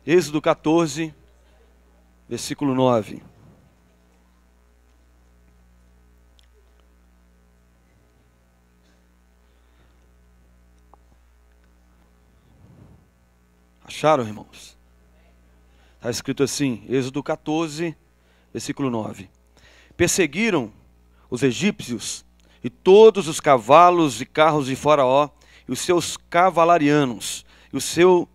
Êxodo 14, versículo 9. Acharam, irmãos? Está escrito assim, Êxodo 14, versículo 9. Perseguiram os egípcios e todos os cavalos e carros de Faraó e os seus cavalarianos e o seu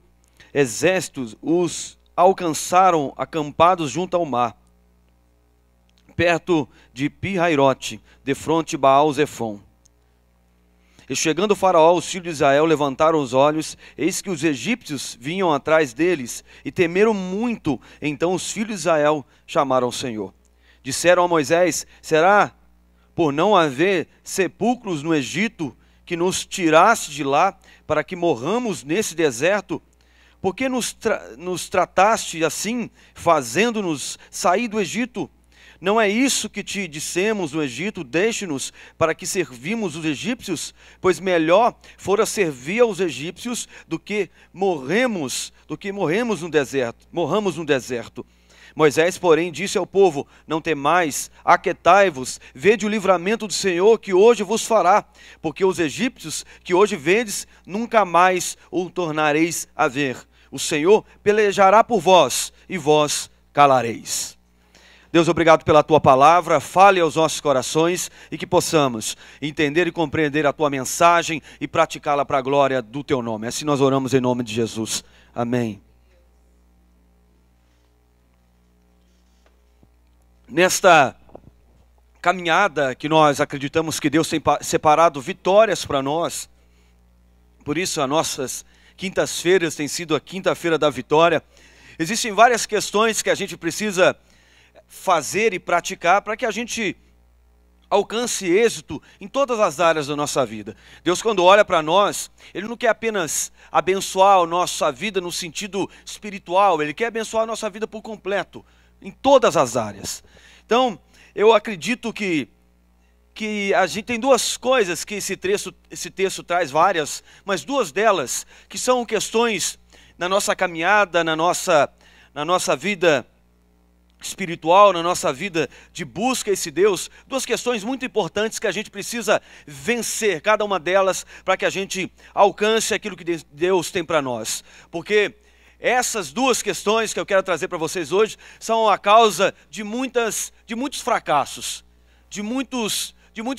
exército os alcançaram acampados junto ao mar, perto de Pi-Hairote, defronte Baal-Zefon. E chegando o Faraó, os filhos de Israel levantaram os olhos, eis que os egípcios vinham atrás deles, e temeram muito. Então os filhos de Israel chamaram o Senhor. Disseram a Moisés, será por não haver sepulcros no Egito, que nos tiraste de lá, para que morramos nesse deserto? Por que nos trataste assim, fazendo-nos sair do Egito? Não é isso que te dissemos no Egito, deixe-nos para que servimos os egípcios? Pois melhor fora servir aos egípcios do que morramos no deserto. Moisés, porém, disse ao povo, não temais, aquietai-vos, vede o livramento do Senhor que hoje vos fará, porque os egípcios que hoje vedes, nunca mais o tornareis a ver. O Senhor pelejará por vós, e vós calareis. Deus, obrigado pela Tua palavra, fale aos nossos corações e que possamos entender e compreender a Tua mensagem e praticá-la para a glória do Teu nome. Assim nós oramos em nome de Jesus. Amém. Nesta caminhada que nós acreditamos que Deus tem separado vitórias para nós, por isso as nossas quintas-feiras têm sido a quinta-feira da vitória, existem várias questões que a gente precisa fazer e praticar para que a gente alcance êxito em todas as áreas da nossa vida. Deus, quando olha para nós, Ele não quer apenas abençoar a nossa vida no sentido espiritual, Ele quer abençoar a nossa vida por completo, em todas as áreas. Então, eu acredito que a gente tem duas coisas que esse texto traz várias, mas duas delas que são questões na nossa caminhada, na nossa vida espiritual, na nossa vida de busca a esse Deus, duas questões muito importantes que a gente precisa vencer, cada uma delas, para que a gente alcance aquilo que Deus tem para nós. Porque essas duas questões que eu quero trazer para vocês hoje são a causa de muitos fracassos, de muitos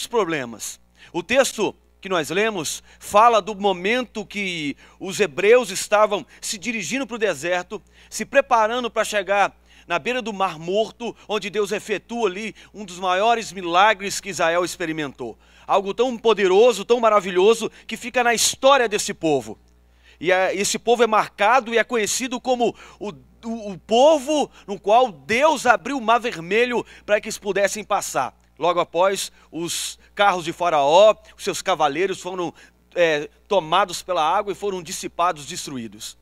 problemas. O texto que nós lemos fala do momento que os hebreus estavam se dirigindo para o deserto, se preparando para chegar na beira do Mar Morto, onde Deus efetua ali um dos maiores milagres que Israel experimentou. Algo tão poderoso, tão maravilhoso, que fica na história desse povo. E esse povo é marcado e é conhecido como o povo no qual Deus abriu o Mar Vermelho para que eles pudessem passar. Logo após, os carros de Faraó, os seus cavaleiros foram tomados pela água e foram dissipados, destruídos.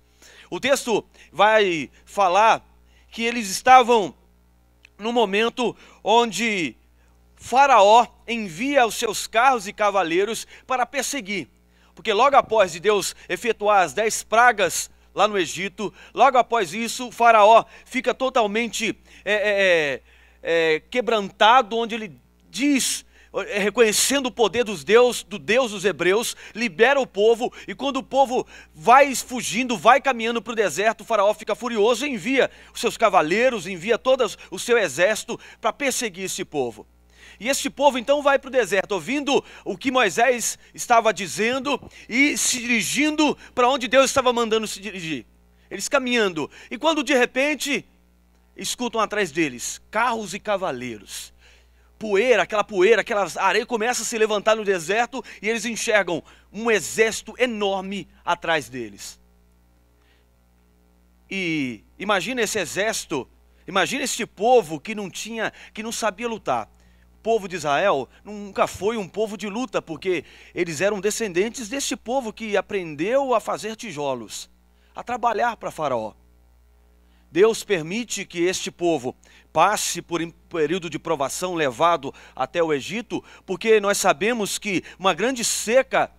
O texto vai falar que eles estavam no momento onde Faraó envia os seus carros e cavaleiros para perseguir. Porque logo após de Deus efetuar as 10 pragas lá no Egito, logo após isso, Faraó fica totalmente quebrantado, onde ele diz, reconhecendo o poder do Deus dos hebreus, libera o povo, e quando o povo vai fugindo, vai caminhando para o deserto, o Faraó fica furioso e envia os seus cavaleiros, envia todo o seu exército para perseguir esse povo. E este povo então vai para o deserto, ouvindo o que Moisés estava dizendo e se dirigindo para onde Deus estava mandando se dirigir. Eles caminhando, e quando de repente escutam atrás deles carros e cavaleiros. Aquela areia começa a se levantar no deserto e eles enxergam um exército enorme atrás deles. E imagina esse exército, imagina este povo que não sabia lutar. O povo de Israel nunca foi um povo de luta, porque eles eram descendentes deste povo que aprendeu a fazer tijolos, a trabalhar para Faraó. Deus permite que este povo passe por um período de provação levado até o Egito, porque nós sabemos que uma grande seca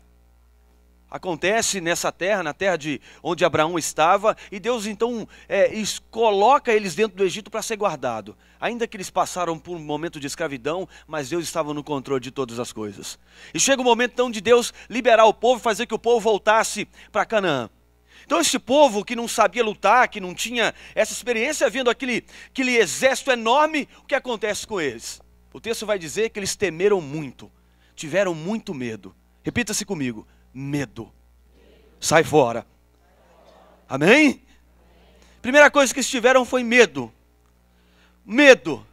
acontece nessa terra, na terra onde Abraão estava, e Deus então coloca eles dentro do Egito para ser guardado. Ainda que eles passaram por um momento de escravidão, mas Deus estava no controle de todas as coisas. E chega o momento então de Deus liberar o povo, fazer que o povo voltasse para Canaã. Então esse povo que não sabia lutar, que não tinha essa experiência, vendo aquele exército enorme, o que acontece com eles? O texto vai dizer que eles temeram muito, tiveram muito medo. Repita-se comigo: medo. Sai fora. Amém? Primeira coisa que eles tiveram foi medo. Medo.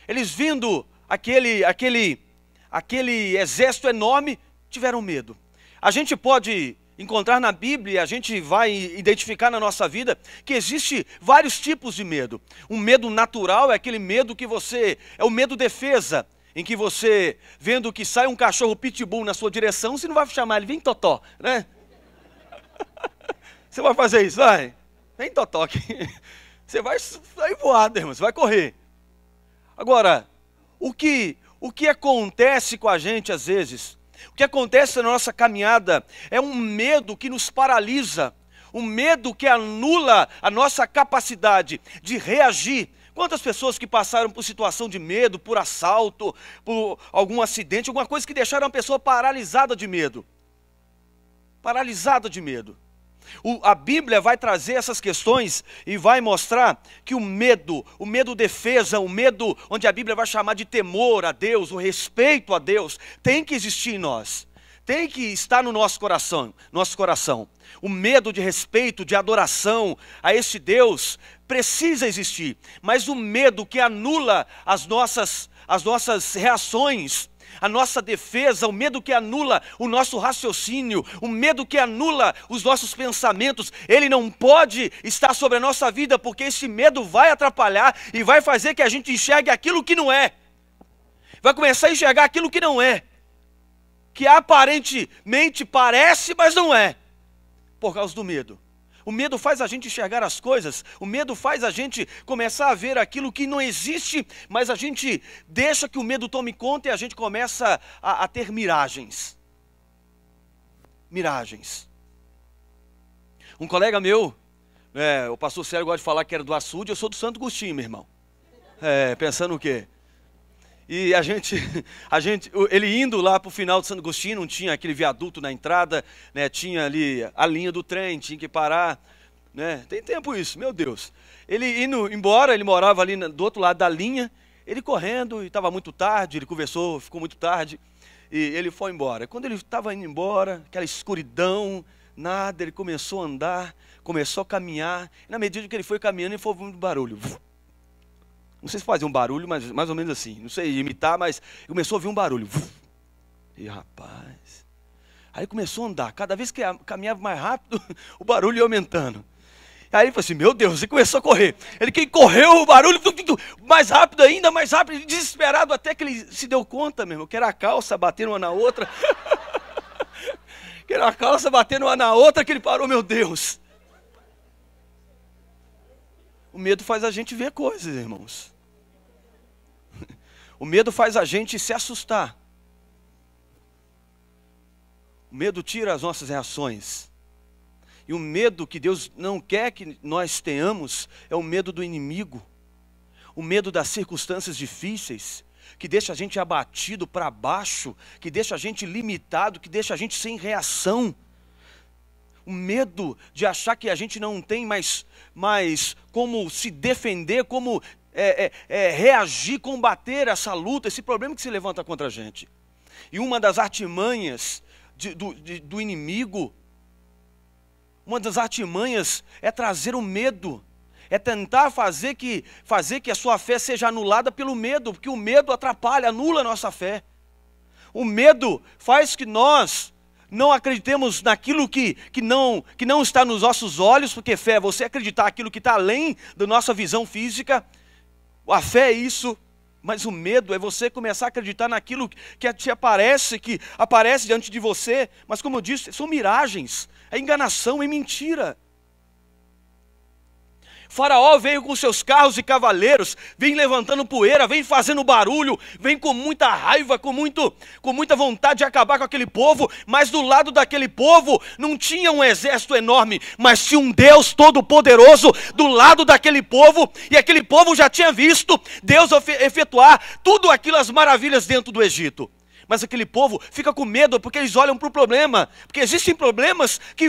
Eles vindo aquele exército enorme, tiveram medo. A gente pode encontrar na Bíblia, a gente vai identificar na nossa vida que existe vários tipos de medo. Um medo natural é aquele medo que é o medo defesa, em que você, vendo que sai um cachorro pitbull na sua direção, você não vai chamar ele, vem totó, né? Você vai fazer isso, vai, vem totó aqui. Você vai sair voado, irmão, você vai correr. Agora, o que acontece com a gente às vezes, o que acontece na nossa caminhada é um medo que nos paralisa, um medo que anula a nossa capacidade de reagir. Quantas pessoas que passaram por situação de medo, por assalto, por algum acidente, alguma coisa que deixaram a pessoa paralisada de medo. Paralisada de medo. A Bíblia vai trazer essas questões e vai mostrar que o medo defesa, o medo onde a Bíblia vai chamar de temor a Deus, o respeito a Deus, tem que existir em nós. Tem que estar no nosso coração. O medo de respeito, de adoração a esse Deus precisa existir. Mas o medo que anula as nossas reações, a nossa defesa, o medo que anula o nosso raciocínio, o medo que anula os nossos pensamentos, ele não pode estar sobre a nossa vida, porque esse medo vai atrapalhar e vai fazer que a gente enxergue aquilo que não é. Vai começar a enxergar aquilo que não é. Que aparentemente parece, mas não é. Por causa do medo. O medo faz a gente enxergar as coisas, o medo faz a gente começar a ver aquilo que não existe, mas a gente deixa que o medo tome conta e a gente começa a ter miragens. Miragens. Um colega meu, o pastor Sérgio gosta de falar que era do açude, eu sou do Santo Agostinho, meu irmão. Pensando o quê? E ele indo lá para o final de Santo Agostinho, não tinha aquele viaduto na entrada, né, tinha ali a linha do trem, tinha que parar, né, tem tempo isso, meu Deus. Ele indo embora, ele morava ali do outro lado da linha, ele correndo, e estava muito tarde, ele conversou, ficou muito tarde, e ele foi embora. Quando ele estava indo embora, aquela escuridão, nada, ele começou a andar, começou a caminhar, e na medida que ele foi caminhando, ele foi ouvindo barulho. Não sei se fazia um barulho, mas mais ou menos assim. Não sei imitar, mas começou a ouvir um barulho. E rapaz... Aí começou a andar. Cada vez que caminhava mais rápido, o barulho ia aumentando. Aí ele falou assim, meu Deus, e começou a correr. Ele correu, o barulho mais rápido ainda, mais rápido, desesperado, até que ele se deu conta, meu irmão, que era a calça batendo uma na outra. Que era a calça batendo uma na outra, que ele parou, meu Deus. O medo faz a gente ver coisas, irmãos. O medo faz a gente se assustar. O medo tira as nossas reações. E o medo que Deus não quer que nós tenhamos é o medo do inimigo. O medo das circunstâncias difíceis, que deixa a gente abatido para baixo, que deixa a gente limitado, que deixa a gente sem reação. O medo de achar que a gente não tem mais como se defender, como reagir, combater essa luta, esse problema que se levanta contra a gente. E uma das artimanhas do inimigo, uma das artimanhas é trazer o medo, é tentar fazer que a sua fé seja anulada pelo medo, porque o medo atrapalha, anula a nossa fé. O medo faz que nós não acreditemos naquilo que não está nos nossos olhos, porque fé é você acreditar aquilo que está além da nossa visão física. A fé é isso, mas o medo é você começar a acreditar naquilo que te aparece, que aparece diante de você. Mas como eu disse, são miragens, é enganação, é mentira. Faraó veio com seus carros e cavaleiros, vem levantando poeira, vem fazendo barulho, vem com muita raiva, com muita vontade de acabar com aquele povo, mas do lado daquele povo não tinha um exército enorme, mas tinha um Deus todo-poderoso do lado daquele povo, e aquele povo já tinha visto Deus efetuar tudo aquilo, as maravilhas dentro do Egito. Mas aquele povo fica com medo porque eles olham para o problema. Porque existem problemas que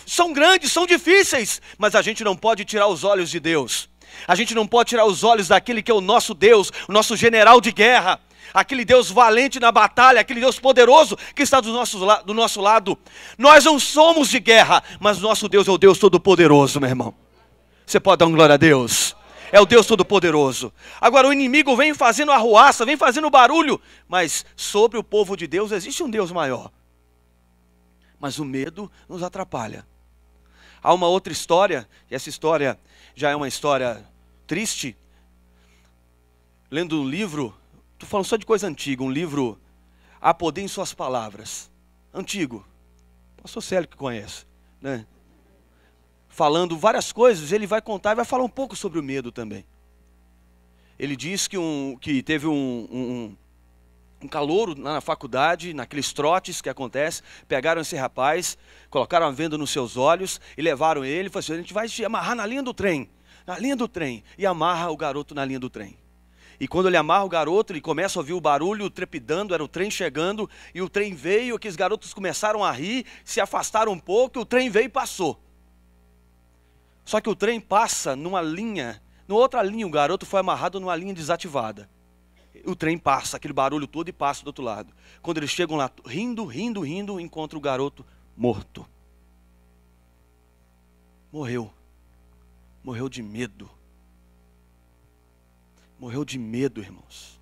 são grandes, são difíceis. Mas a gente não pode tirar os olhos de Deus. A gente não pode tirar os olhos daquele que é o nosso Deus, o nosso general de guerra. Aquele Deus valente na batalha, aquele Deus poderoso que está do nosso lado. Nós não somos de guerra, mas o nosso Deus é o Deus todo-poderoso, meu irmão. Você pode dar uma glória a Deus? É o Deus Todo-Poderoso. Agora o inimigo vem fazendo arruaça, vem fazendo barulho, mas sobre o povo de Deus existe um Deus maior. Mas o medo nos atrapalha. Há uma outra história, e essa história já é uma história triste. Lendo um livro, estou falando só de coisa antiga, um livro, Há Poder em Suas Palavras. Antigo. O pastor Célio que conhece, né? Falando várias coisas, ele vai contar e vai falar um pouco sobre o medo também. Ele diz que teve um calouro na faculdade, naqueles trotes que acontece, pegaram esse rapaz, colocaram a venda nos seus olhos e levaram ele, falaram assim, a gente vai te amarrar na linha do trem, e amarra o garoto na linha do trem. E quando ele amarra o garoto, ele começa a ouvir o barulho trepidando, era o trem chegando, e o trem veio, aqueles garotos começaram a rir, se afastaram um pouco, e o trem veio e passou. Só que o trem passa numa linha, numa outra linha, o garoto foi amarrado numa linha desativada. O trem passa, aquele barulho todo e passa do outro lado. Quando eles chegam lá, rindo, encontram o garoto morto. Morreu. Morreu de medo. Morreu de medo, irmãos.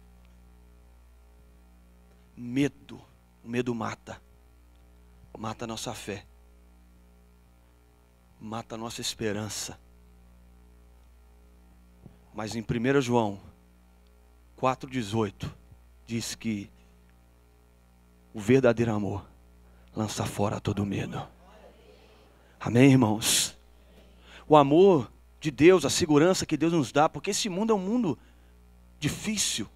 Medo. O medo mata. Mata a nossa fé. Mata a nossa esperança. Mas em 1 João 4,18 diz que o verdadeiro amor lança fora todo medo. Amém, irmãos? O amor de Deus, a segurança que Deus nos dá, porque esse mundo é um mundo difícil,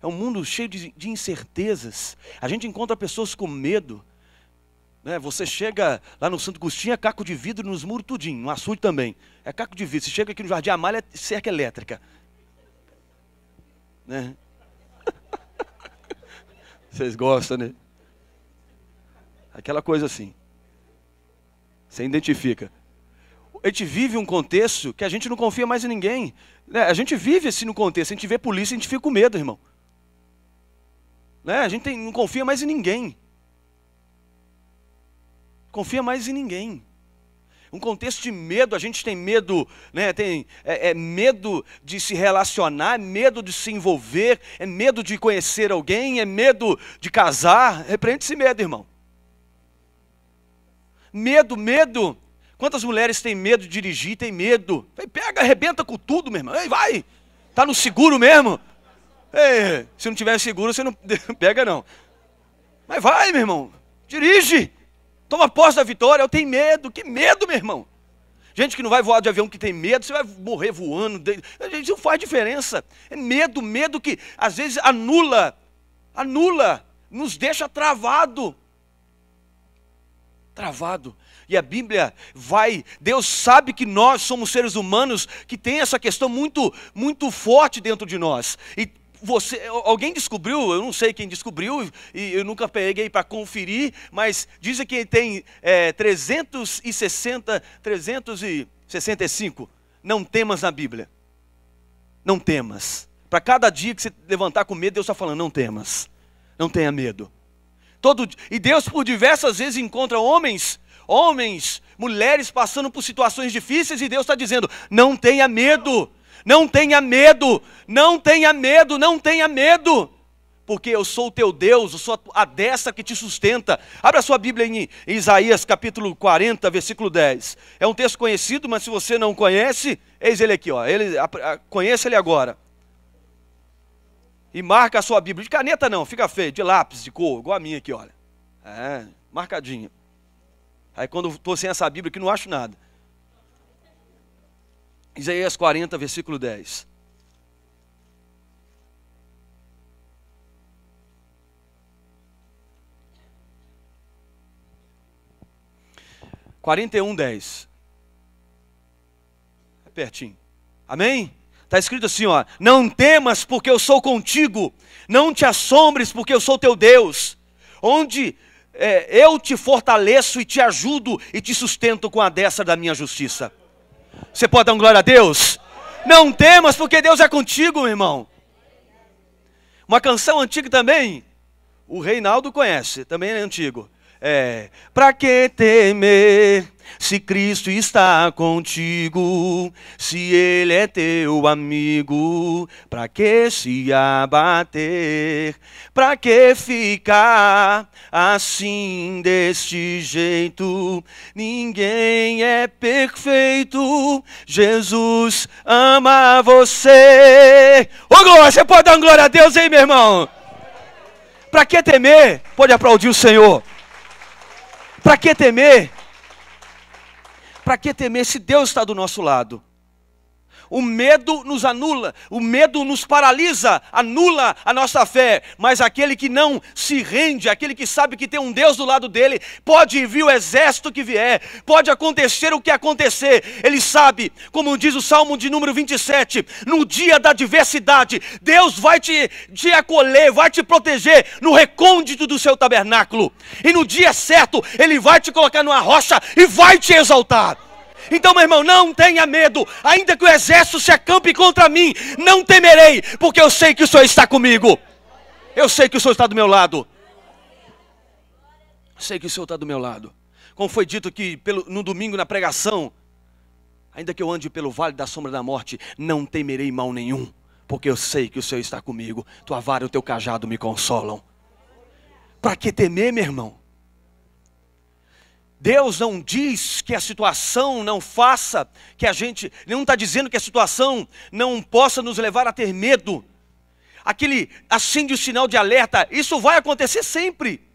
é um mundo cheio de incertezas. A gente encontra pessoas com medo. Você chega lá no Santo Agostinho, é caco de vidro nos muros tudinho, no açude também. É caco de vidro. Você chega aqui no Jardim Amália, é cerca elétrica. Né? Vocês gostam, né? Aquela coisa assim. Você identifica. A gente vive um contexto que a gente não confia mais em ninguém. A gente vive assim no contexto, a gente vê polícia, a gente fica com medo, irmão. A gente não confia mais em ninguém. Confia mais em ninguém. Um contexto de medo, a gente tem medo, tem medo de se relacionar, é medo de se envolver, é medo de conhecer alguém, é medo de casar. Repreende esse medo, irmão. Medo. Quantas mulheres têm medo de dirigir, têm medo? Pega, arrebenta com tudo, meu irmão. Ei, vai. Tá no seguro mesmo? Ei, se não tiver seguro, você não pega não. Mas vai, meu irmão. Dirige. Toma posse da vitória. Eu tenho medo. Que medo, meu irmão. Gente que não vai voar de avião que tem medo, você vai morrer voando. Isso não faz diferença. É medo que às vezes anula, nos deixa travado. E a Bíblia Deus sabe que nós somos seres humanos que tem essa questão muito, muito forte dentro de nós. E alguém descobriu, eu não sei quem descobriu, e eu nunca peguei para conferir, mas dizem que tem 365 não temas na Bíblia. Não temas. Para cada dia que você levantar com medo, Deus está falando, não temas. Não tenha medo. E Deus por diversas vezes encontra homens, mulheres passando por situações difíceis, e Deus está dizendo, não tenha medo. Não tenha medo, porque eu sou o teu Deus, eu sou a destra que te sustenta. Abra sua Bíblia em Isaías capítulo 40, versículo 10. É um texto conhecido, mas se você não conhece, eis ele aqui, conheça ele agora. E marca a sua Bíblia, de caneta não, fica feio, de lápis, de cor, igual a minha aqui, olha. Marcadinha. Aí quando eu estou sem essa Bíblia aqui, não acho nada. Isaías 40, versículo 10. Quarenta e 10. É pertinho. Amém? Está escrito assim, ó: não temas, porque eu sou contigo. Não te assombres, porque eu sou teu Deus. Onde eu te fortaleço e te ajudo e te sustento com a destra da minha justiça. Você pode dar uma glória a Deus? Não temas, porque Deus é contigo, meu irmão. Uma canção antiga também, o Reinaldo conhece, também é antigo. Pra que temer, se Cristo está contigo, se Ele é teu amigo? Pra que se abater, pra que ficar assim deste jeito? Ninguém é perfeito, Jesus ama você. Ô glória, você pode dar uma glória a Deus aí, meu irmão? Pra que temer? Pode aplaudir o Senhor. Para que temer? Para que temer se Deus está do nosso lado? O medo nos anula, o medo nos paralisa, anula a nossa fé. Mas aquele que não se rende, aquele que sabe que tem um Deus do lado dele, pode vir o exército que vier, pode acontecer o que acontecer. Ele sabe, como diz o Salmo de número 27, no dia da adversidade, Deus vai te acolher, vai te proteger no recôndito do seu tabernáculo. E no dia certo, Ele vai te colocar numa rocha e vai te exaltar. Então, meu irmão, não tenha medo, ainda que o exército se acampe contra mim, não temerei, porque eu sei que o Senhor está comigo. Eu sei que o Senhor está do meu lado. Sei que o Senhor está do meu lado. Como foi dito aqui no domingo na pregação, ainda que eu ande pelo vale da sombra da morte, não temerei mal nenhum, porque eu sei que o Senhor está comigo. Tua vara e o teu cajado me consolam. Para que temer, meu irmão? Deus não diz que a situação não faça, que a gente, Ele não está dizendo que a situação não possa nos levar a ter medo. Acende o sinal de alerta, isso vai acontecer sempre.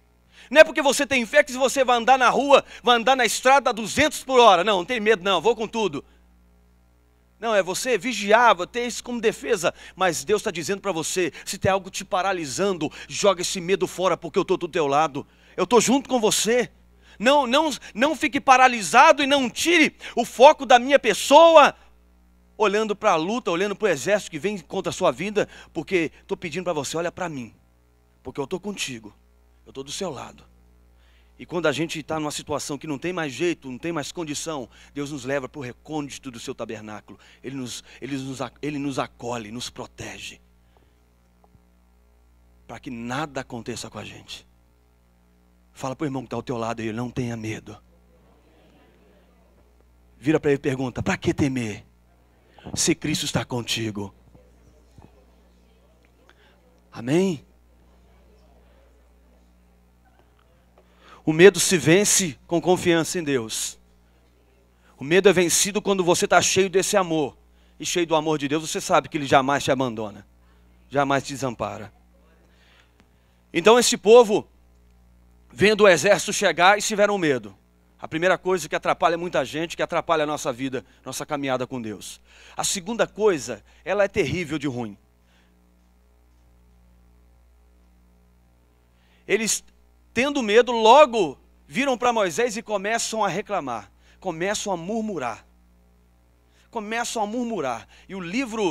Não é porque você tem fé que você vai andar na rua, vai andar na estrada a 200 por hora. Não tem medo não, vou com tudo. Não, é você vigiar, ter isso como defesa. Mas Deus está dizendo para você, se tem algo te paralisando, joga esse medo fora, porque eu estou do teu lado. Eu estou junto com você. Não fique paralisado e não tire o foco da minha pessoa, olhando para a luta, olhando para o exército que vem contra a sua vida, porque estou pedindo para você, olha para mim, porque eu estou contigo, eu estou do seu lado. E quando a gente está numa situação que não tem mais jeito, não tem mais condição, Deus nos leva para o recôndito do seu tabernáculo, Ele nos acolhe, nos protege, para que nada aconteça com a gente. Fala para o irmão que está ao teu lado aí, não tenha medo. Vira para ele e pergunta, para que temer? Se Cristo está contigo. Amém? O medo se vence com confiança em Deus. O medo é vencido quando você está cheio desse amor. E cheio do amor de Deus, você sabe que Ele jamais te abandona. Jamais te desampara. Então esse povo, vendo o exército chegar, e tiveram medo. A primeira coisa que atrapalha muita gente, que atrapalha a nossa vida, nossa caminhada com Deus. A segunda coisa, ela é terrível de ruim. Eles, tendo medo, logo viram para Moisés e começam a reclamar. Começam a murmurar. Começam a murmurar. E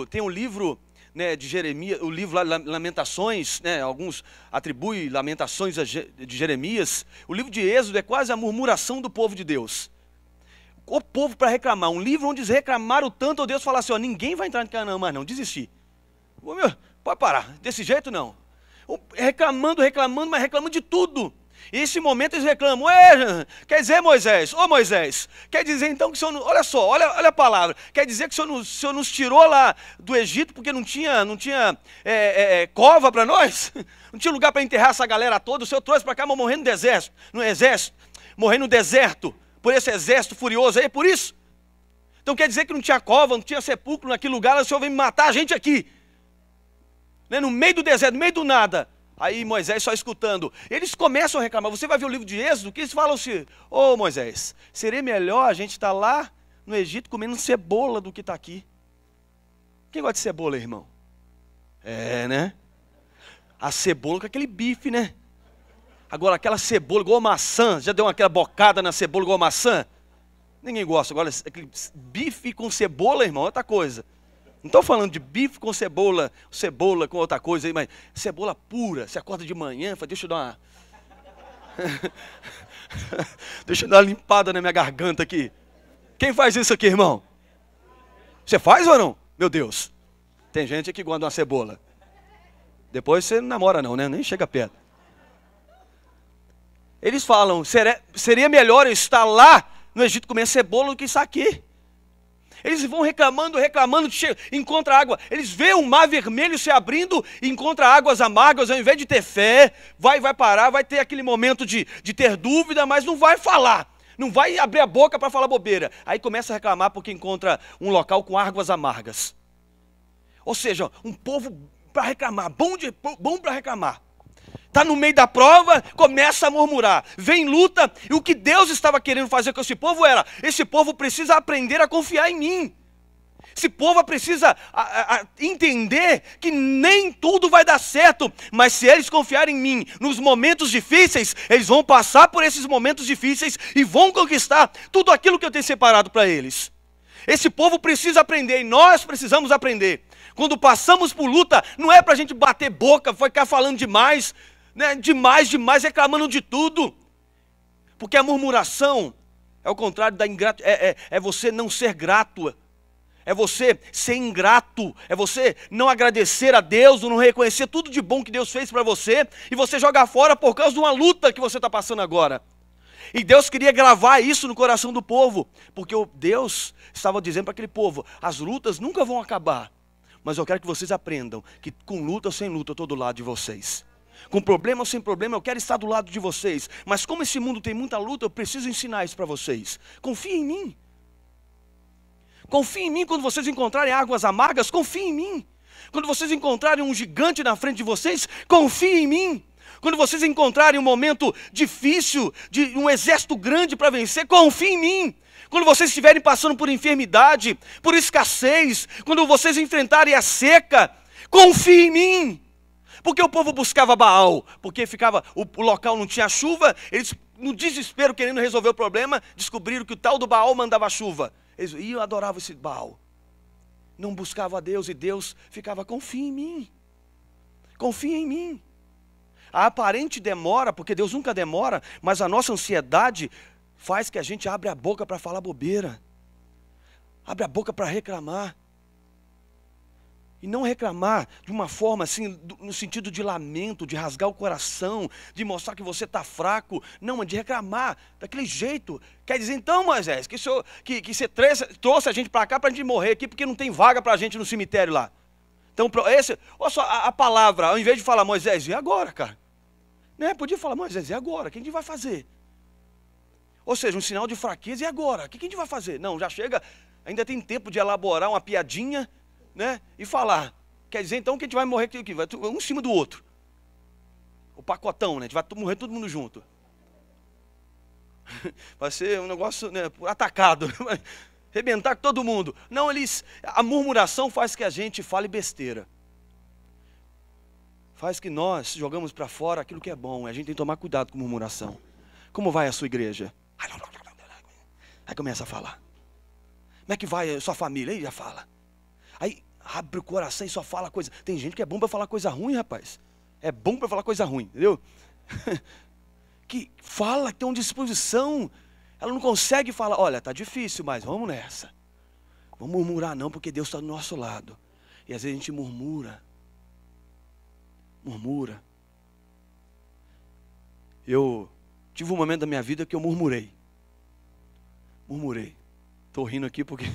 tem um livro, né, de Jeremias, o livro Lamentações, né, alguns atribuem Lamentações de Jeremias. O livro de Êxodo é quase a murmuração do povo de Deus. O povo para reclamar, um livro onde eles reclamaram tanto, Deus fala assim, ó, ninguém vai entrar em Canaã mais não, desistir. Pode parar, desse jeito não. Reclamando, mas reclamando de tudo. E nesse momento eles reclamam, quer dizer Moisés, quer dizer então que o Senhor, olha só, olha a palavra, quer dizer que o Senhor nos tirou lá do Egito porque não tinha cova para nós? Não tinha lugar para enterrar essa galera toda, o Senhor trouxe para cá, mas morrendo no exército, morrendo no deserto, por esse exército furioso aí, é por isso? Então quer dizer que não tinha cova, não tinha sepulcro naquele lugar, o Senhor vem matar a gente aqui, né, no meio do deserto, no meio do nada. Aí Moisés só escutando, eles começam a reclamar. Você vai ver o livro de Êxodo, que eles falam assim, Moisés, seria melhor a gente estar lá no Egito comendo cebola do que está aqui. Quem gosta de cebola, irmão? É, né? A cebola com aquele bife, né? Agora, aquela cebola igual maçã, já deu aquela bocada na cebola igual maçã? Ninguém gosta. Agora, aquele bife com cebola, irmão, é outra coisa. Não estou falando de bife com cebola, cebola com outra coisa aí, mas cebola pura. Você acorda de manhã, fala, deixa eu dar uma... deixa eu dar uma limpada na minha garganta aqui. Quem faz isso aqui, irmão? Você faz ou não? Meu Deus. Tem gente que gosta de uma cebola. Depois você não namora não, né? Nem chega perto. Eles falam, seria melhor eu estar lá no Egito comendo cebola do que isso aqui. Eles vão reclamando, encontra água. Eles veem o mar vermelho se abrindo e encontra águas amargas. Ao invés de ter fé, vai parar, vai ter aquele momento de ter dúvida, mas não vai falar. Não vai abrir a boca para falar bobeira. Aí começa a reclamar porque encontra um local com águas amargas. Ou seja, um povo para reclamar, bom para reclamar. Está no meio da prova, começa a murmurar. Vem luta, e o que Deus estava querendo fazer com esse povo era, esse povo precisa aprender a confiar em mim. Esse povo precisa entender que nem tudo vai dar certo, mas se eles confiarem em mim nos momentos difíceis, eles vão passar por esses momentos difíceis e vão conquistar tudo aquilo que eu tenho separado para eles. Esse povo precisa aprender e nós precisamos aprender. Quando passamos por luta, não é para a gente bater boca, ficar falando demais, né? demais, reclamando de tudo. Porque a murmuração é o contrário da ingratidão, é você não ser grato. É você ser ingrato, é você não agradecer a Deus, não reconhecer tudo de bom que Deus fez para você, e você jogar fora por causa de uma luta que você está passando agora. E Deus queria gravar isso no coração do povo, porque Deus estava dizendo para aquele povo, as lutas nunca vão acabar, mas eu quero que vocês aprendam que com luta ou sem luta eu estou do lado de vocês. Com problema ou sem problema eu quero estar do lado de vocês, mas como esse mundo tem muita luta, eu preciso ensinar isso para vocês. Confiem em mim. Confiem em mim quando vocês encontrarem águas amargas, confiem em mim. Quando vocês encontrarem um gigante na frente de vocês, confiem em mim. Quando vocês encontrarem um momento difícil, de um exército grande para vencer, confiem em mim. Quando vocês estiverem passando por enfermidade, por escassez, quando vocês enfrentarem a seca, confiem em mim. Porque o povo buscava Baal, porque o local não tinha chuva, eles no desespero querendo resolver o problema, descobriram que o tal do Baal mandava chuva. Eles iam adoravam esse Baal. Não buscavam a Deus e Deus ficava, confia em mim. Confia em mim. A aparente demora, porque Deus nunca demora, mas a nossa ansiedade faz que a gente abra a boca para falar bobeira. Abre a boca para reclamar. E não reclamar de uma forma assim, no sentido de lamento, de rasgar o coração, de mostrar que você está fraco. Não, mas de reclamar daquele jeito. Quer dizer, então, Moisés, que você trouxe a gente para cá para a gente morrer aqui, porque não tem vaga para a gente no cemitério lá. Então, olha só a palavra, ao invés de falar, Moisés, e agora, cara? Né? Podia falar, Moisés, e agora? O que a gente vai fazer? Ou seja, um sinal de fraqueza, e agora? O que a gente vai fazer? Não, já chega, ainda tem tempo de elaborar uma piadinha, né? E falar, quer dizer então que a gente vai morrer aqui, vai um em cima do outro. O pacotão, né? A gente vai morrer todo mundo junto. Vai ser um negócio, né, atacado, vai arrebentar com todo mundo. Não, a murmuração faz que a gente fale besteira. Faz que nós jogamos para fora aquilo que é bom. A gente tem que tomar cuidado com murmuração. Como vai a sua igreja? Aí começa a falar. Como é que vai a sua família? Aí já fala. Aí abre o coração e só fala coisa. Tem gente que é bom para falar coisa ruim, rapaz. É bom para falar coisa ruim, entendeu? Que fala, que tem uma disposição. Ela não consegue falar, olha, tá difícil, mas vamos nessa. Vamos murmurar não, porque Deus está do nosso lado. E às vezes a gente murmura. Murmura. Eu tive um momento da minha vida que eu murmurei. Murmurei. Estou rindo aqui porque...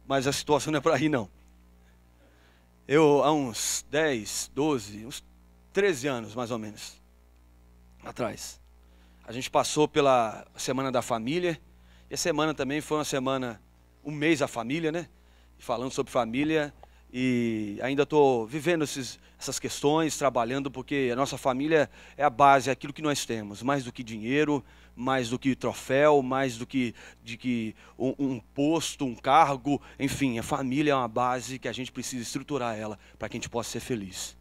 Mas a situação não é para rir, não. Eu, há uns 10, 12, uns 13 anos, mais ou menos, atrás, a gente passou pela Semana da Família, e a semana também foi uma semana, um mês a família, né? Falando sobre família, E ainda estou vivendo essas questões, trabalhando, porque a nossa família é a base, é aquilo que nós temos, mais do que dinheiro, mais do que troféu, mais do que, um posto, um cargo, enfim, a família é uma base que a gente precisa estruturar ela para que a gente possa ser feliz.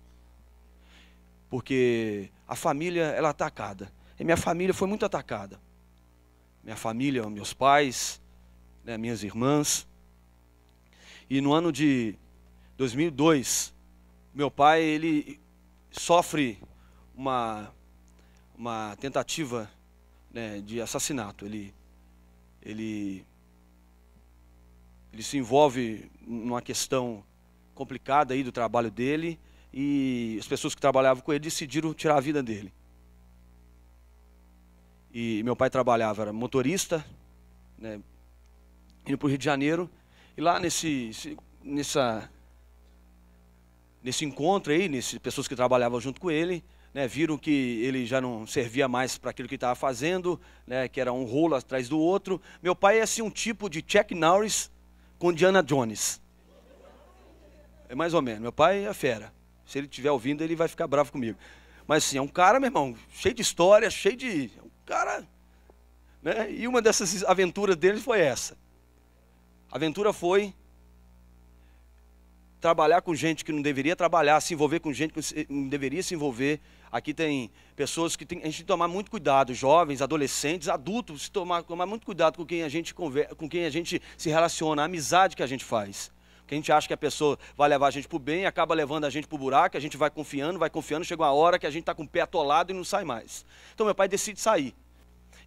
Porque a família, ela é atacada. E minha família foi muito atacada. Minha família, meus pais, né, minhas irmãs. E no ano de 2002, meu pai, ele sofre uma tentativa, né, de assassinato. Ele se envolve numa questão complicada aí do trabalho dele, e as pessoas que trabalhavam com ele decidiram tirar a vida dele. E meu pai trabalhava, era motorista, né, indo para o Rio de Janeiro, e lá nesse encontro aí, pessoas que trabalhavam junto com ele, né, viram que ele já não servia mais para aquilo que estava fazendo, né, que era um rolo atrás do outro. Meu pai é assim um tipo de Chuck Norris com Indiana Jones. É mais ou menos. Meu pai é fera. Se ele estiver ouvindo, ele vai ficar bravo comigo. Mas assim, é um cara, meu irmão, cheio de história, é um cara, né? E uma dessas aventuras dele foi essa. A aventura foi trabalhar com gente que não deveria trabalhar, se envolver com gente que não deveria se envolver. Aqui tem pessoas que a gente tem que tomar muito cuidado, jovens, adolescentes, adultos, tomar muito cuidado com quem a gente conversa, com quem a gente se relaciona, a amizade que a gente faz. Porque a gente acha que a pessoa vai levar a gente para o bem, acaba levando a gente para o buraco, a gente vai confiando, chega uma hora que a gente está com o pé atolado e não sai mais. Então meu pai decide sair.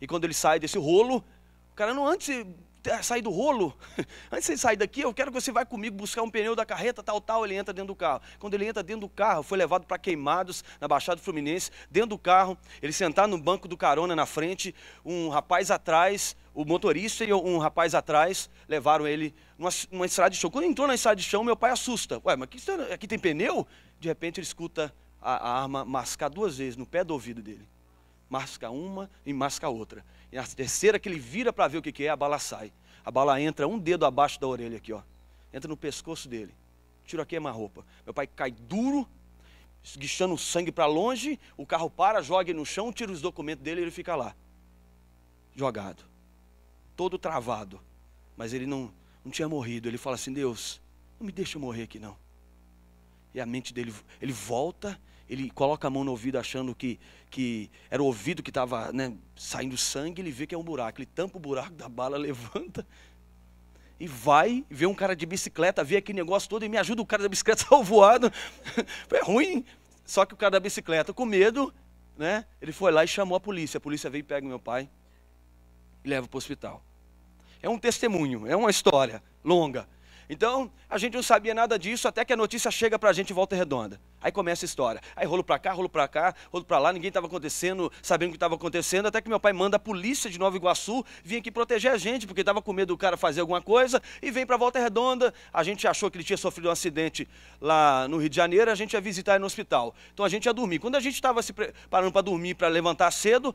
E quando ele sai desse rolo, o cara, não, antes de sair do rolo, antes de ele sair daqui, eu quero que você vá comigo buscar um pneu da carreta, tal, ele entra dentro do carro. Quando ele entra dentro do carro, foi levado para Queimados, na Baixada Fluminense, dentro do carro, ele sentar no banco do carona na frente, um rapaz atrás, o motorista e um rapaz atrás, levaram ele numa estrada de chão. Quando ele entrou na estrada de chão, meu pai assusta. Ué, mas aqui tem pneu? De repente ele escuta a arma mascar 2 vezes no pé do ouvido dele. Masca uma e masca outra. E na terceira que ele vira para ver o que é, a bala sai. A bala entra um dedo abaixo da orelha aqui, ó. Entra no pescoço dele. Tiro a queima-roupa. Meu pai cai duro, esguichando o sangue para longe, o carro para, joga ele no chão, tira os documentos dele e ele fica lá. Jogado. Todo travado. Mas ele não tinha morrido. Ele fala assim, Deus, não me deixa eu morrer aqui não. E a mente dele, ele volta, ele coloca a mão no ouvido achando que era o ouvido que estava, né, saindo sangue, ele vê que é um buraco. Ele tampa o buraco da bala, levanta e vai, vê um cara de bicicleta, vê aquele negócio todo e me ajuda, o cara da bicicleta saiu voado. É ruim, só que o cara da bicicleta, com medo, né, ele foi lá e chamou a polícia veio e pega o meu pai e leva para o hospital. É um testemunho, é uma história longa. Então, a gente não sabia nada disso, até que a notícia chega para a gente em Volta Redonda. Aí começa a história. Aí rolo para cá, rolo para lá, ninguém estava sabendo o que estava acontecendo, até que meu pai manda a polícia de Nova Iguaçu vir aqui proteger a gente, porque estava com medo do cara fazer alguma coisa, e vem para Volta Redonda. A gente achou que ele tinha sofrido um acidente lá no Rio de Janeiro, a gente ia visitar ele no hospital. Então a gente ia dormir. Quando a gente estava se preparando para dormir, para levantar cedo,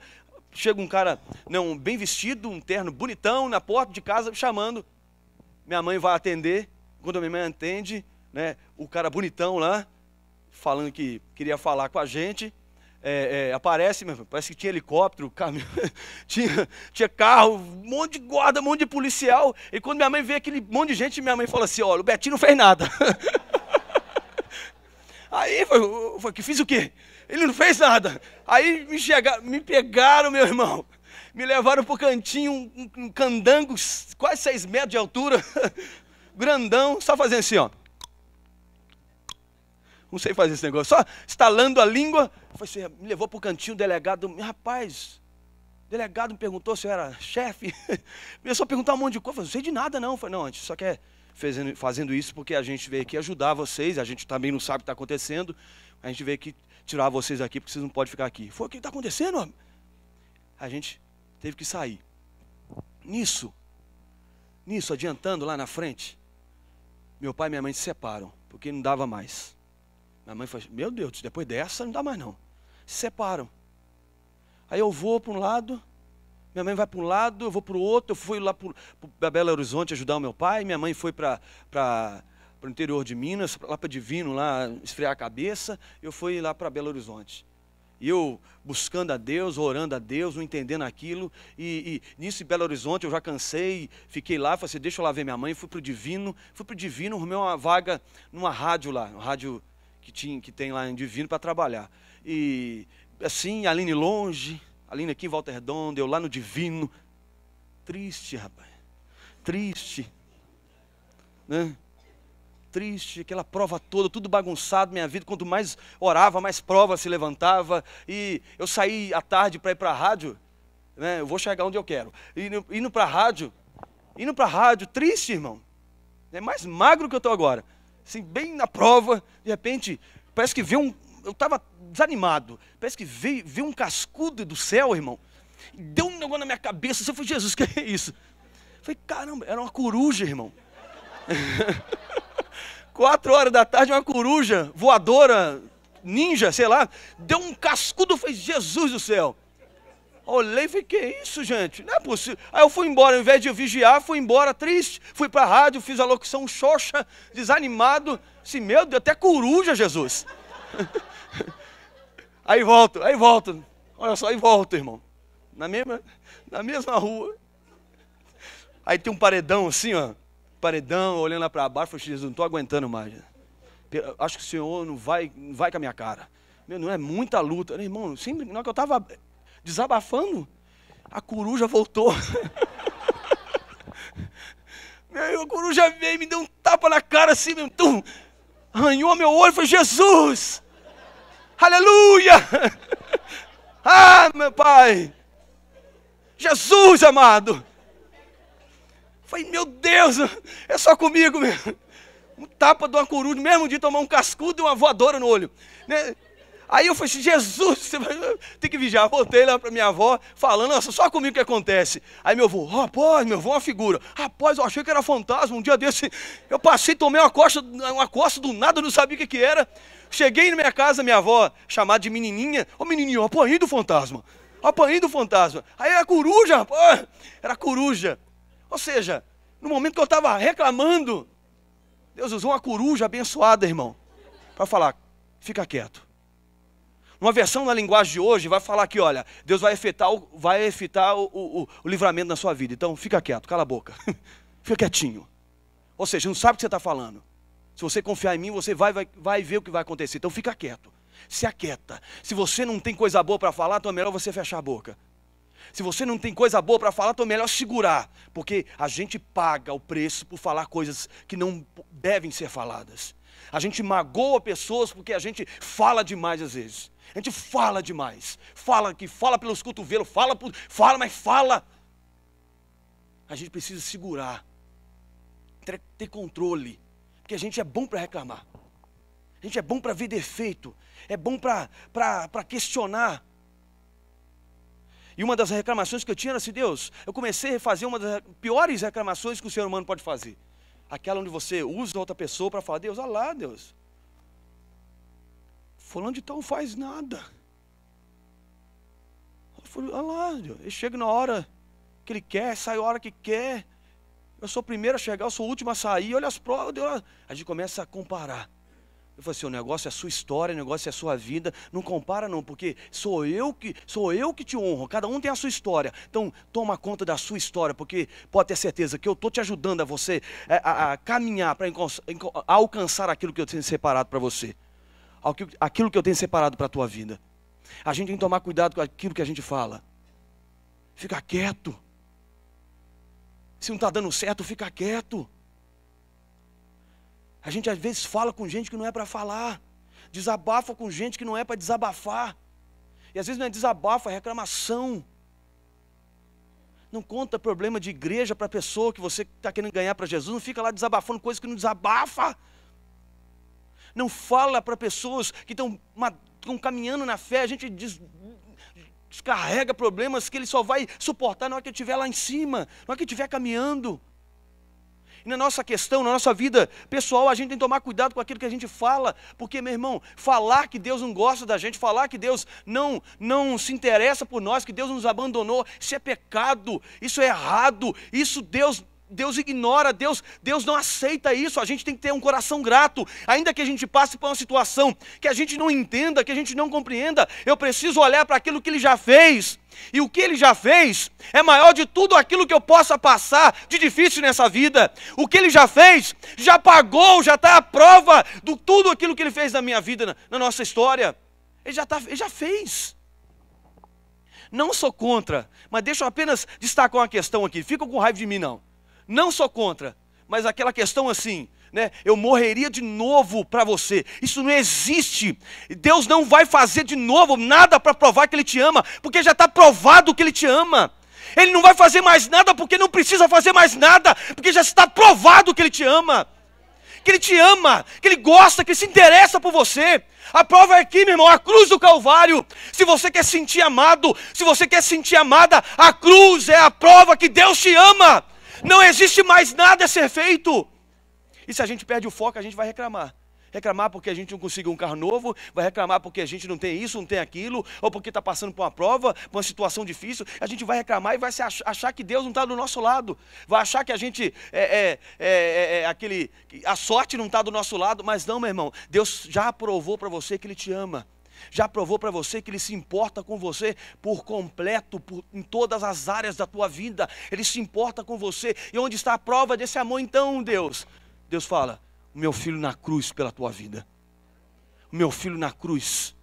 chega um cara, não, bem vestido, um terno bonitão, na porta de casa, me chamando. Minha mãe vai atender. Quando a minha mãe atende, né, o cara bonitão lá, falando que queria falar com a gente, aparece, parece que tinha helicóptero, caminhão, tinha carro, um monte de guarda, um monte de policial. E quando minha mãe vê aquele monte de gente, minha mãe fala assim, olha, o Betinho não fez nada. Aí foi que fiz o quê? Ele não fez nada. Aí me pegaram, meu irmão. Me levaram para o cantinho, um candango, quase 6 metros de altura, grandão, só fazendo assim, ó. Não sei fazer esse negócio, só estalando a língua. Assim, me levou para o cantinho, o delegado, rapaz, o delegado me perguntou se eu era chefe. Começou a perguntar um monte de coisa, eu não sei de nada não. Eu falei, não, a gente só quer fazendo isso porque a gente veio aqui ajudar vocês, a gente também não sabe o que está acontecendo, a gente veio aqui tirar vocês aqui porque vocês não podem ficar aqui. Foi, o que está acontecendo, homem? A gente teve que sair. Nisso, adiantando lá na frente, meu pai e minha mãe se separam, porque não dava mais. Minha mãe falou, meu Deus, depois dessa não dá mais não. Se separam. Aí eu vou para um lado, minha mãe vai para um lado, eu vou para o outro. Eu fui lá para Belo Horizonte ajudar o meu pai, minha mãe foi para para o interior de Minas, lá para Divino, lá esfriar a cabeça. Eu fui lá para Belo Horizonte. E eu buscando a Deus, orando a Deus, não entendendo aquilo. E nisso em Belo Horizonte eu já cansei, fiquei lá, falei assim, deixa eu lá ver minha mãe. Fui para o Divino, arrumei uma vaga numa rádio lá, uma rádio que tem lá em Divino para trabalhar. E assim, a Aline longe, a Aline aqui em Volta Redonda, eu lá no Divino. Triste, rapaz. Triste. Né? Triste, aquela prova toda, tudo bagunçado, minha vida, quanto mais orava, mais prova se levantava, e eu saí à tarde para ir para a rádio, né? Eu vou chegar onde eu quero, indo para a rádio, triste, irmão, é mais magro que eu estou agora, assim, bem na prova, de repente, parece que eu estava desanimado, parece que veio um cascudo do céu, irmão, e deu um negócio na minha cabeça, eu falei, Jesus, que é isso? Eu falei, caramba, era uma coruja, irmão. 4 horas da tarde, uma coruja voadora, ninja, sei lá, deu um cascudo, fez Jesus do céu. Olhei e falei, que isso, gente? Não é possível. Aí eu fui embora, ao invés de eu vigiar, fui embora triste, fui para a rádio, fiz a locução xoxa, desanimado. Assim, meu Deus, até coruja, Jesus. Aí volto. Olha só, aí volto, irmão. Na mesma rua. Aí tem um paredão assim, ó. Olhando lá para baixo, falei, Jesus, não estou aguentando mais. Acho que o Senhor não vai com a minha cara. Meu, não é muita luta. Irmão, sempre, na hora que eu estava desabafando, a coruja voltou. A coruja veio e me deu um tapa na cara assim, arranhou meu olho, falei, Jesus! Aleluia! Ah, meu Pai! Jesus amado! Falei, meu Deus, é só comigo mesmo. Um tapa de uma coruja, no mesmo dia tomar um cascudo e uma voadora no olho. Né? Aí eu falei assim, Jesus, você tem que vigiar. Voltei lá para minha avó, falando, nossa, só comigo que acontece. Aí meu avô, rapaz, meu avô é uma figura. Rapaz, eu achei que era fantasma. Um dia desse, eu passei, tomei uma costa do nada, não sabia o que era. Cheguei na minha casa, minha avó, chamada de menininha. Ô menininho, apanhei do fantasma. Aí era coruja, rapaz, era coruja. Ou seja, no momento que eu estava reclamando, Deus usou uma coruja abençoada, irmão, para falar, fica quieto. Uma versão na linguagem de hoje vai falar que, olha, Deus vai efetuar o livramento na sua vida. Então, fica quieto, cala a boca. Fica quietinho. Ou seja, não sabe o que você está falando. Se você confiar em mim, você vai ver o que vai acontecer. Então, fica quieto. Se aquieta. Se você não tem coisa boa para falar, então é melhor você fechar a boca. Se você não tem coisa boa para falar, então é melhor segurar. Porque a gente paga o preço por falar coisas que não devem ser faladas. A gente magoa pessoas porque a gente fala demais às vezes. A gente fala demais. Fala pelos cotovelos, mas fala. A gente precisa segurar. Ter controle. Porque a gente é bom para reclamar. A gente é bom para ver defeito. É bom para questionar. E uma das reclamações que eu tinha era assim, Deus, eu comecei a fazer uma das piores reclamações que o ser humano pode fazer. Aquela onde você usa outra pessoa para falar, Deus, olha lá, Deus. Fulano de tal não faz nada. Olha lá, Deus. Ele chega na hora que ele quer, sai a hora que quer. Eu sou o primeiro a chegar, eu sou o último a sair, olha as provas. Deus. A gente começa a comparar. Eu falei assim, o negócio é a sua história, o negócio é a sua vida, não compara não, porque sou eu que te honro, cada um tem a sua história, então toma conta da sua história, porque pode ter certeza que eu estou te ajudando a você a caminhar para alcançar aquilo que eu tenho separado para você, aquilo que eu tenho separado para a tua vida. A gente tem que tomar cuidado com aquilo que a gente fala, fica quieto, se não está dando certo, fica quieto. A gente às vezes fala com gente que não é para falar. Desabafa com gente que não é para desabafar. E às vezes não é desabafo, é reclamação. Não conta problema de igreja para a pessoa que você está querendo ganhar para Jesus. Não fica lá desabafando coisas que não desabafa. Não fala para pessoas que estão caminhando na fé. A gente descarrega problemas que ele só vai suportar na hora que ele estiver lá em cima. Na hora que ele estiver caminhando. E na nossa questão, na nossa vida pessoal, a gente tem que tomar cuidado com aquilo que a gente fala, porque, meu irmão, falar que Deus não gosta da gente, falar que Deus não se interessa por nós, que Deus nos abandonou, isso é pecado, isso é errado, isso Deus Deus ignora, Deus não aceita isso. A gente tem que ter um coração grato, ainda que a gente passe por uma situação que a gente não entenda, que a gente não compreenda. Eu preciso olhar para aquilo que Ele já fez, e o que Ele já fez é maior de tudo aquilo que eu possa passar de difícil nessa vida. O que Ele já fez, já pagou, já está à prova de tudo aquilo que Ele fez na minha vida, na nossa história. Ele já fez. Não sou contra, mas deixa eu apenas destacar uma questão aqui. Fica com raiva de mim, não. Não sou contra, mas aquela questão assim, né? Eu morreria de novo para você. Isso não existe. Deus não vai fazer de novo nada para provar que Ele te ama, porque já está provado que Ele te ama. Ele não vai fazer mais nada porque não precisa fazer mais nada, porque já está provado que Ele te ama. Que Ele te ama, que Ele gosta, que Ele se interessa por você. A prova é aqui, meu irmão, a cruz do Calvário. Se você quer sentir amado, se você quer sentir amada, a cruz é a prova que Deus te ama. Não existe mais nada a ser feito. E se a gente perde o foco, a gente vai reclamar. Reclamar porque a gente não conseguiu um carro novo, vai reclamar porque a gente não tem isso, não tem aquilo, ou porque está passando por uma prova, por uma situação difícil. A gente vai reclamar e vai achar que Deus não está do nosso lado. Vai achar que a gente a sorte não está do nosso lado. Mas não, meu irmão, Deus já provou para você que Ele te ama. Já provou para você que Ele se importa com você por completo, em todas as áreas da tua vida. Ele se importa com você. E onde está a prova desse amor então, Deus? Deus fala: o meu filho na cruz pela tua vida. O meu filho na cruz.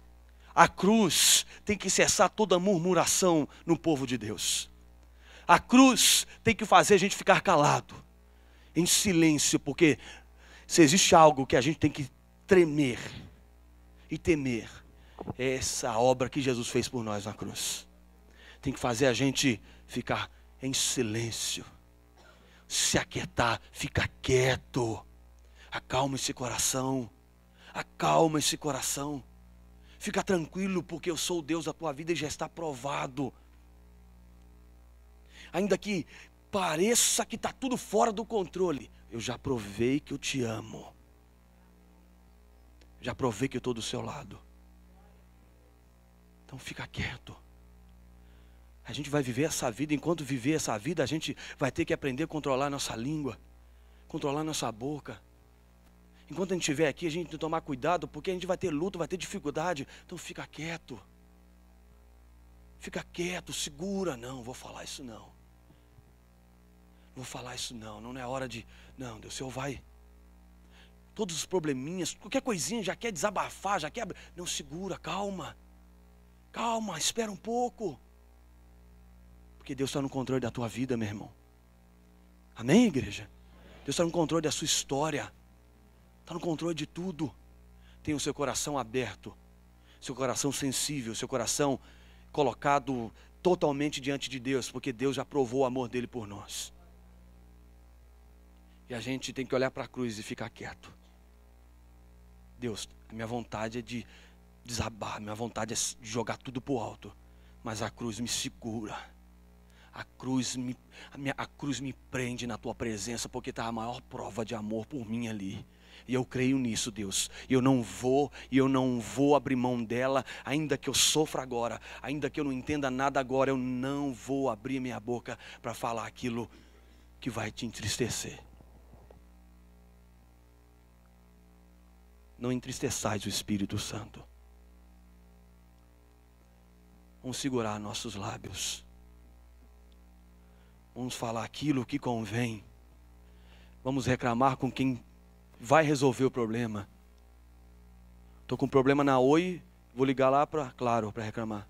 A cruz tem que cessar toda murmuração no povo de Deus. A cruz tem que fazer a gente ficar calado, em silêncio, porque se existe algo que a gente tem que tremer e temer, é essa obra que Jesus fez por nós na cruz. Tem que fazer a gente ficar em silêncio, se aquietar, ficar quieto. Acalma esse coração, acalma esse coração. Fica tranquilo, porque eu sou o Deus da tua vida e já está provado. Ainda que pareça que está tudo fora do controle, eu já provei que eu te amo. Já provei que eu estou do seu lado. Então fica quieto. A gente vai viver essa vida, enquanto viver essa vida, a gente vai ter que aprender a controlar nossa língua, controlar nossa boca. Enquanto a gente estiver aqui, a gente tem que tomar cuidado, porque a gente vai ter luta, vai ter dificuldade. Então fica quieto. Fica quieto, segura. Não, vou falar isso não. Vou falar isso não, não é hora de... Não, Deus, o Senhor vai... Todos os probleminhas, qualquer coisinha, já quer desabafar, já quer... Não, segura, calma. Calma, espera um pouco. Porque Deus está no controle da tua vida, meu irmão. Amém, igreja? Deus está no controle da sua história. Está no controle de tudo. Tenha o seu coração aberto, seu coração sensível, seu coração colocado totalmente diante de Deus, porque Deus já provou o amor dele por nós. E a gente tem que olhar para a cruz e ficar quieto. Deus, a minha vontade é de desabar, a minha vontade é de jogar tudo para o alto, mas a cruz me segura. A cruz me prende na tua presença, porque está a maior prova de amor por mim ali. E eu creio nisso, Deus. E eu não vou abrir mão dela, ainda que eu sofra agora, ainda que eu não entenda nada agora, eu não vou abrir minha boca para falar aquilo que vai te entristecer. Não entristeçais o Espírito Santo. Vamos segurar nossos lábios. Vamos falar aquilo que convém. Vamos reclamar com quem vai resolver o problema. Estou com um problema na Oi, vou ligar lá para Claro para reclamar.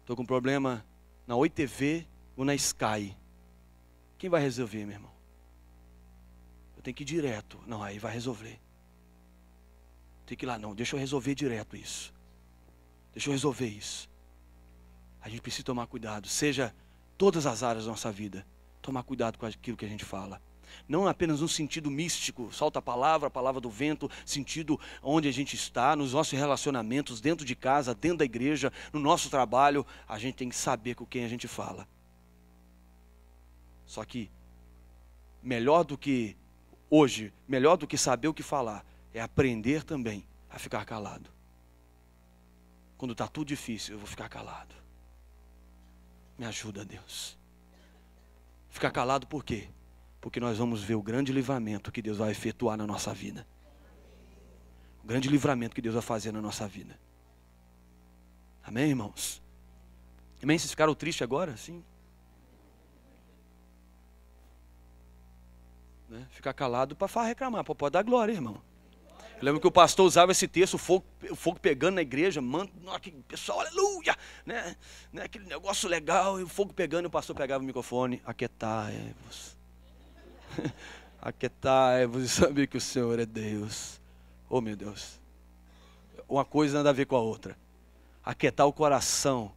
Estou com um problema na Oi TV ou na Sky. Quem vai resolver, meu irmão? Eu tenho que ir direto. Não, aí vai resolver. Tem que ir lá, não, deixa eu resolver direto isso. Deixa eu resolver isso. A gente precisa tomar cuidado, seja todas as áreas da nossa vida. Tomar cuidado com aquilo que a gente fala. Não apenas no sentido místico, solta a palavra do vento, sentido onde a gente está, nos nossos relacionamentos, dentro de casa, dentro da igreja, no nosso trabalho, a gente tem que saber com quem a gente fala. Só que, melhor do que saber o que falar, é aprender também a ficar calado. Quando está tudo difícil, eu vou ficar calado. Me ajuda, Deus. Ficar calado por quê? Porque nós vamos ver o grande livramento que Deus vai efetuar na nossa vida. O grande livramento que Deus vai fazer na nossa vida. Amém, irmãos? Amém? Vocês ficaram tristes agora? Sim. Né? Ficar calado para reclamar, para poder dar glória, irmão. Eu lembro que o pastor usava esse texto, o fogo pegando na igreja, pessoal, aleluia, né? Aquele negócio legal, e o fogo pegando, e o pastor pegava o microfone, aquietai-vos, aquietai-vos e saber que o Senhor é Deus. Oh, meu Deus, uma coisa nada a ver com a outra. Aquietar o coração,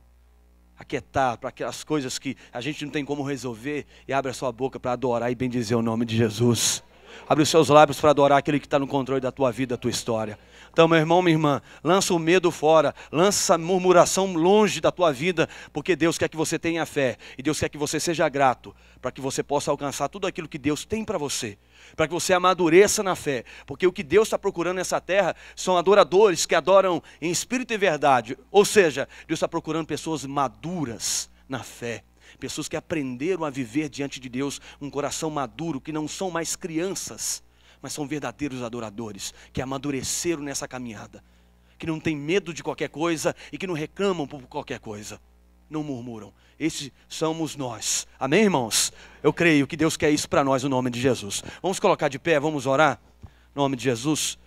aquietar para aquelas coisas que a gente não tem como resolver, e abre a sua boca para adorar e bendizer o nome de Jesus. Abre os seus lábios para adorar aquele que está no controle da tua vida, da tua história. Então, meu irmão, minha irmã, lança o medo fora, lança a murmuração longe da tua vida, porque Deus quer que você tenha fé, e Deus quer que você seja grato, para que você possa alcançar tudo aquilo que Deus tem para você, para que você amadureça na fé, porque o que Deus está procurando nessa terra são adoradores que adoram em espírito e verdade, ou seja, Deus está procurando pessoas maduras na fé. Pessoas que aprenderam a viver diante de Deus um coração maduro, que não são mais crianças, mas são verdadeiros adoradores, que amadureceram nessa caminhada, que não têm medo de qualquer coisa e que não reclamam por qualquer coisa, não murmuram. Esses somos nós. Amém, irmãos? Eu creio que Deus quer isso para nós, no nome de Jesus. Vamos colocar de pé, vamos orar? No nome de Jesus.